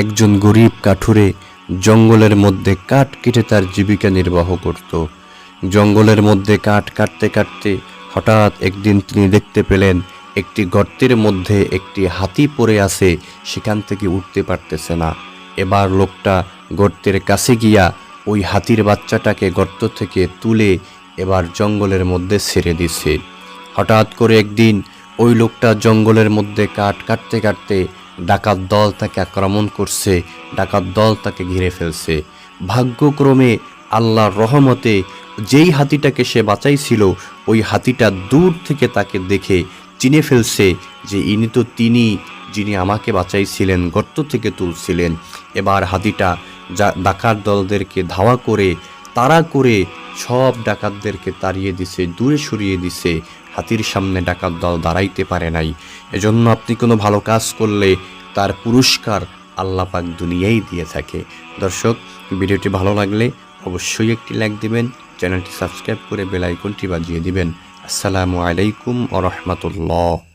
একজন গরিব কাঠুরে জঙ্গলের মধ্যে কাঠ কেটে তার জীবিকা নির্বাহ করত। জঙ্গলের মধ্যে কাঠ কাটতে কাটতে হঠাৎ একদিন তিনি দেখতে পেলেন একটি গর্তের মধ্যে একটি হাতি পড়ে আছে, সেখান থেকে উঠতে পারতেছে না। এবার লোকটা গর্তের কাছে গিয়া ওই হাতির বাচ্চাটাকে গর্ত থেকে তুলে এবার জঙ্গলের মধ্যে ছেড়ে দিছে। হঠাৎ করে একদিন ওই লোকটা জঙ্গলের মধ্যে কাঠ কাটতে কাটতে ডাকাত দল তাকে আক্রমণ করছে, ডাকাত দল তাকে ঘিরে ফেলছে। ভাগ্যক্রমে আল্লাহর রহমতে যেই হাতিটাকে সে বাঁচাইছিল ওই হাতিটা দূর থেকে তাকে দেখে চিনে ফেলছে যে ইনি তো তিনি যিনি আমাকে বাঁচাইছিলেন, গর্ত থেকে তুলছিলেন। এবার হাতিটা ডাকাত দলদেরকে ধাওয়া করে তাড়া করে সব ডাকাতদেরকে তাড়িয়ে দিছে, দূরে সরিয়ে দিছে। হাতির সামনে ডাকাত দল দাঁড়াইতে পারে নাই। এজন্য আপনি কোনো ভালো কাজ করলে তার পুরস্কার আল্লাহ পাক দুনিয়ায় দিয়ে থাকে। দর্শক, ভিডিওটি ভালো লাগলে অবশ্যই একটি লাইক দিবেন, চ্যানেলটি সাবস্ক্রাইব করে বেল আইকনটি বাজিয়ে দিবেন। আসসালামু আলাইকুম ওয়া রাহমাতুল্লাহ।